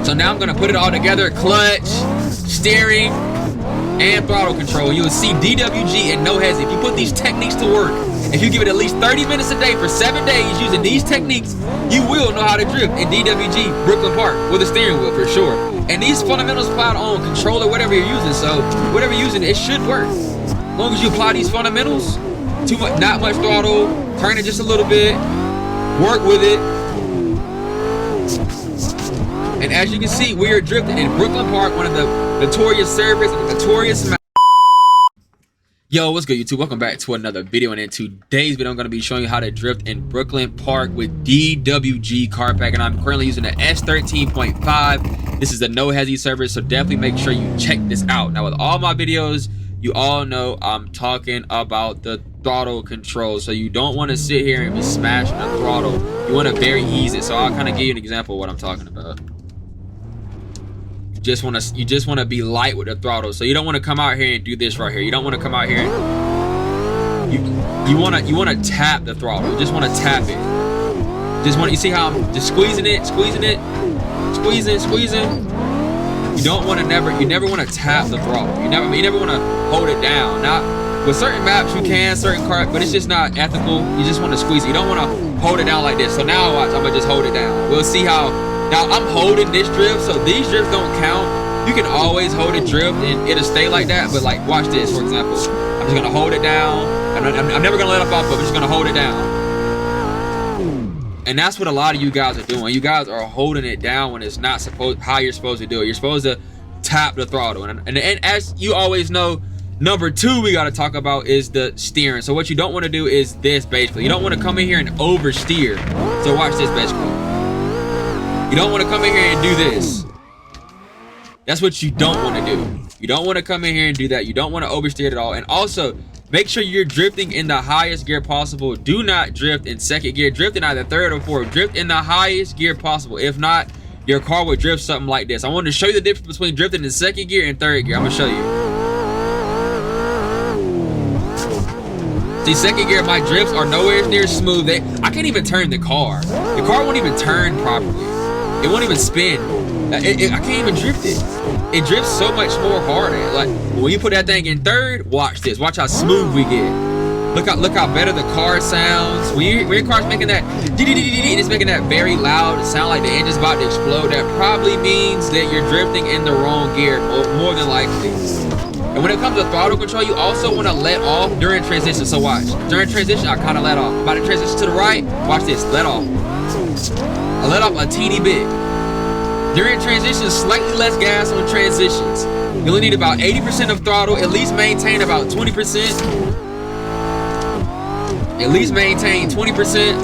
So now I'm gonna put it all together: clutch, steering, and throttle control. You'll see DWG and no hesi. If you put these techniques to work, if you give it at least 30 minutes a day for 7 days using these techniques, you will know how to drift in DWG Brooklyn Park with a steering wheel for sure. And these fundamentals applied on controller, whatever you're using. So whatever you're using, it should work. As long as you apply these fundamentals, not much throttle, turn it just a little bit, work with it. And as you can see, we are drifting in Brooklyn Park, one of the notorious surface, notorious. Yo, what's good, YouTube? Welcome back to another video. And in today's video, I'm going to be showing you how to drift in Brooklyn Park with DWG car pack. And I'm currently using the S13.5. This is a no hesi server, so definitely make sure you check this out. Now, with all my videos, you all know I'm talking about the throttle control. So you don't want to sit here and be smashing the throttle. You want to very ease it. So I'll kind of give you an example of what I'm talking about. You just want to be light with the throttle. So you don't want to come out here and do this right here. You don't want to come out here and you want to tap the throttle. You just want to tap it. You see how I'm just squeezing it, squeezing. You never want to tap the throttle. You never want to hold it down. Now with certain maps you can, certain cars, but it's just not ethical. You just want to squeeze it. You don't want to hold it down like this. So now watch, I'm gonna just hold it down. We'll see how. Now I'm holding this drift, so these drifts don't count. You can always hold a drift and it'll stay like that, but like watch this, for example. I'm just gonna hold it down. I'm never gonna let it off, but I'm just gonna hold it down. And that's what a lot of you guys are doing. You guys are holding it down when it's not how you're supposed to do it. You're supposed to tap the throttle. And as you always know, number two we gotta talk about is the steering. So what you don't want to do is this, basically. You don't want to come in here and oversteer. So watch this, basically. You don't want to come in here and do this. That's what you don't want to do. You don't want to come in here and do that. You don't want to oversteer at all. And also, make sure you're drifting in the highest gear possible. Do not drift in second gear. Drift in either third or fourth. Drift in the highest gear possible. If not, your car will drift something like this. I want to show you the difference between drifting in second gear and third gear. I'm going to show you. See, second gear, my drifts are nowhere near smooth. I can't even turn the car. The car won't even turn properly. It won't even spin. I can't even drift it. It drifts so much more harder. Like when you put that thing in third, watch this. Watch how smooth we get. Look how better the car sounds. When your car's making that, it's making that very loud sound like the engine's about to explode. That probably means that you're drifting in the wrong gear, more than likely. And when it comes to throttle control, you also want to let off during transition. So watch. During transition, I kind of let off. I'm about to transition to the right. Watch this. Let off. I let off a teeny bit. During transitions, slightly less gas on transitions. You only need about 80% of throttle. At least maintain about 20%. At least maintain 20%.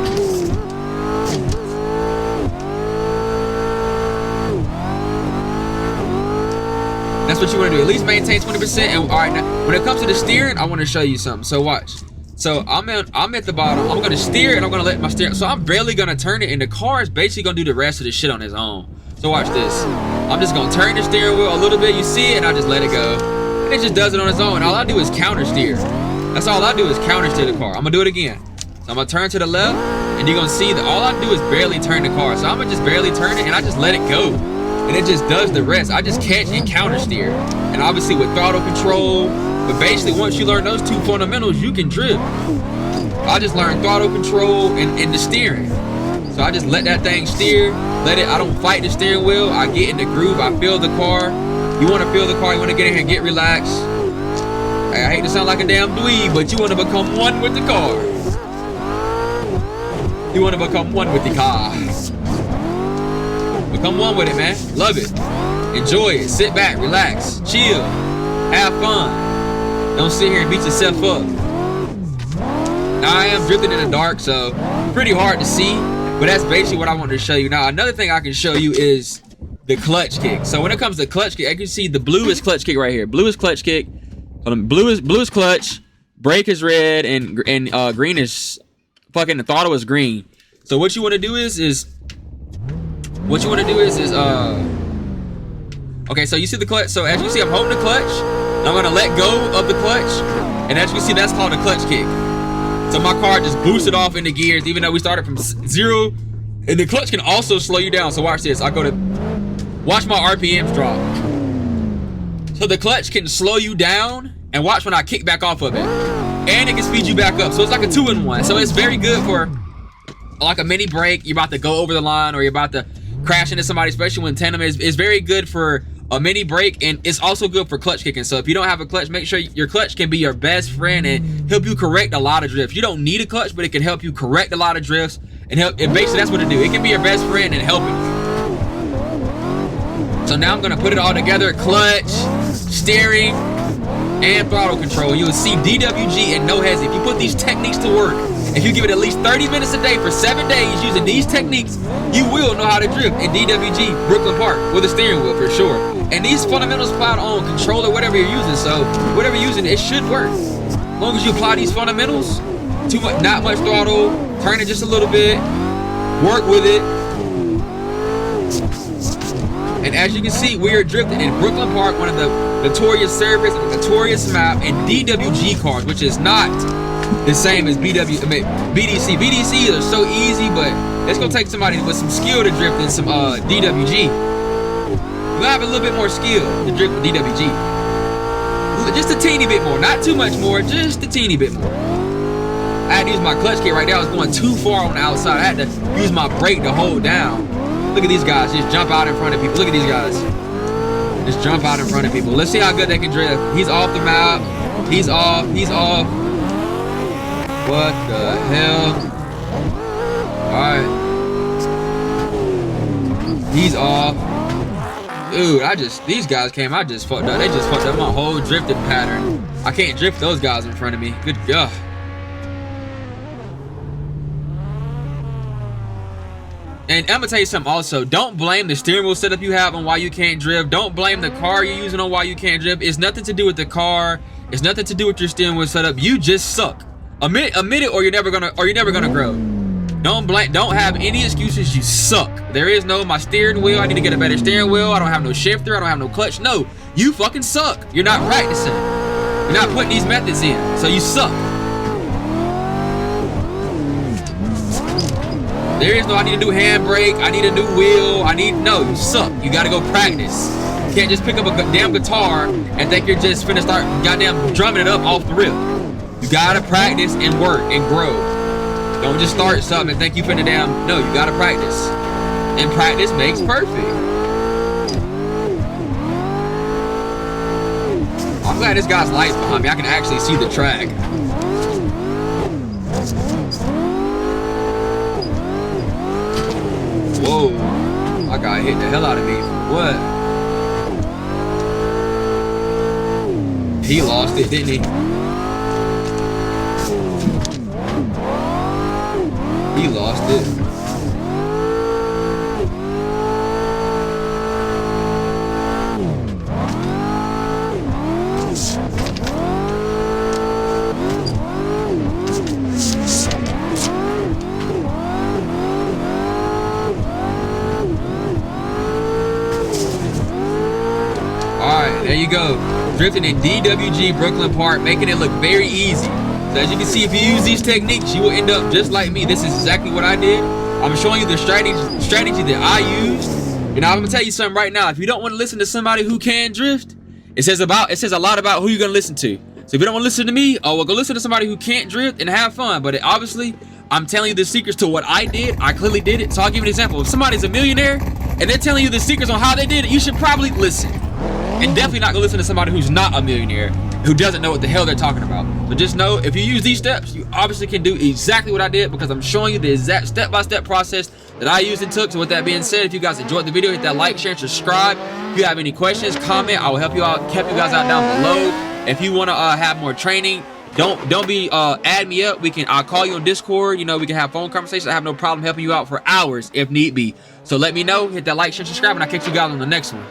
That's what you want to do. At least maintain 20%. And all right, now when it comes to the steering, I want to show you something. So watch. So I'm at the bottom. I'm gonna steer and I'm gonna let my steering. So I'm barely gonna turn it, and the car is basically gonna do the rest of the shit on its own. So watch this. I'm just gonna turn the steering wheel a little bit. You see it, and I just let it go, and it just does it on its own. All I do is counter steer. That's all I do is counter steer the car. I'm gonna do it again. So I'm gonna turn to the left, and you're gonna see that all I do is barely turn the car. So I'm gonna just barely turn it, and I just let it go, and it just does the rest. I just catch and counter steer, and obviously with throttle control. But basically, once you learn those two fundamentals, you can drift. I just learned throttle control and the steering. So I just let that thing steer, let it. I don't fight the steering wheel. I get in the groove. I feel the car. You want to feel the car. You want to get in here and get relaxed. I hate to sound like a damn dweeb, but you want to become one with the car. You want to become one with the car. Become one with it, man. Love it. Enjoy it. Sit back, relax, chill, have fun. Don't sit here and beat yourself up. Now I am drifting in the dark, so pretty hard to see, but that's basically what I wanted to show you. Now another thing I can show you is the clutch kick. So when it comes to clutch kick, I can see the blue is clutch kick right here. Blue is clutch kick. Blue is clutch. Brake is red, and green is fucking the throttle is green. So what you want to do is okay. So you see the clutch. So as you see, I'm holding the clutch. I'm gonna let go of the clutch, and as you can see, that's called a clutch kick. So my car just boosted off into gears, even though we started from zero. And the clutch can also slow you down. So watch this. I go to Watch my RPMs drop. So the clutch can slow you down, and watch when I kick back off of it. And it can speed you back up. So it's like a 2-in-1. So it's very good for like a mini brake. You're about to go over the line, or you're about to crash into somebody, especially when tandem is very good for a mini brake, and it's also good for clutch kicking. So if you don't have a clutch, make sure your clutch can be your best friend and help you correct a lot of drifts. You don't need a clutch, but it can help you correct a lot of drifts and help. And basically that's what it do. It can be your best friend and helping you. So now I'm gonna put it all together: clutch, steering, and throttle control. You'll see DWG and no hesitation. If you put these techniques to work, if you give it at least 30 minutes a day for 7 days using these techniques, you will know how to drift in DWG Brooklyn Park with a steering wheel for sure. And these fundamentals applied on controller, whatever you're using. So whatever you're using, it should work. As long as you apply these fundamentals, not much throttle, turn it just a little bit, work with it. And as you can see, we are drifting in Brooklyn Park, one of the notorious surface, notorious map, and DWG cars, which is not the same as BDC. BDCs are so easy, but it's gonna take somebody with some skill to drift in some DWG. You have a little bit more skill to drift with DWG. Just a teeny bit more, not too much more, just a teeny bit more. I had to use my clutch kit right there. I was going too far on the outside. I had to use my brake to hold down. Look at these guys, just jump out in front of people. Look at these guys. Just jump out in front of people. Let's see how good they can drift. He's off the map. He's off. He's off. What the hell? Alright. He's off. Dude, these guys came, I just fucked up. They just fucked up my whole drifting pattern. I can't drift those guys in front of me. Good God. And I'm gonna tell you something also. Don't blame the steering wheel setup you have on why you can't drift. Don't blame the car you're using on why you can't drift. It's nothing to do with the car. It's nothing to do with your steering wheel setup. You just suck. Admit it, or you're never gonna grow. Don't have any excuses. You suck. There is no my steering wheel. I need to get a better steering wheel. I don't have no shifter. I don't have no clutch. No, you fucking suck. You're not practicing. You're not putting these methods in. So you suck. There is no I need a new handbrake, I need a new wheel, no, you suck. You gotta go practice. You can't just pick up a damn guitar and think you're just finna start goddamn drumming it up off the rip. You gotta practice and work and grow. Don't just start something and think you finna no, you gotta practice. And practice makes perfect. I'm glad this guy's lights behind me. I can actually see the track. Whoa, my guy hit the hell out of me. What? He lost it, didn't he? He lost it. There you go. Drifting in DWG Brooklyn Park, making it look very easy. So as you can see, if you use these techniques, you will end up just like me. This is exactly what I did. I'm showing you the strategy that I used. And I'm gonna tell you something right now. If you don't want to listen to somebody who can drift, it says a lot about who you're gonna listen to. So if you don't want to listen to me, oh well, go listen to somebody who can't drift and have fun. But obviously, I'm telling you the secrets to what I did. I clearly did it. So I'll give you an example. If somebody's a millionaire and they're telling you the secrets on how they did it, you should probably listen. And definitely not gonna listen to somebody who's not a millionaire, who doesn't know what the hell they're talking about. So just know, if you use these steps, you obviously can do exactly what I did, because I'm showing you the exact step-by-step process that I used and took. So with that being said, if you guys enjoyed the video, hit that like, share, and subscribe. If you have any questions, comment. I will help you out, you guys out down below. If you wanna have more training, don't be add me up. I'll call you on Discord. You know, we can have phone conversations. I have no problem helping you out for hours if need be. So let me know, hit that like, share, subscribe, and I'll catch you guys on the next one.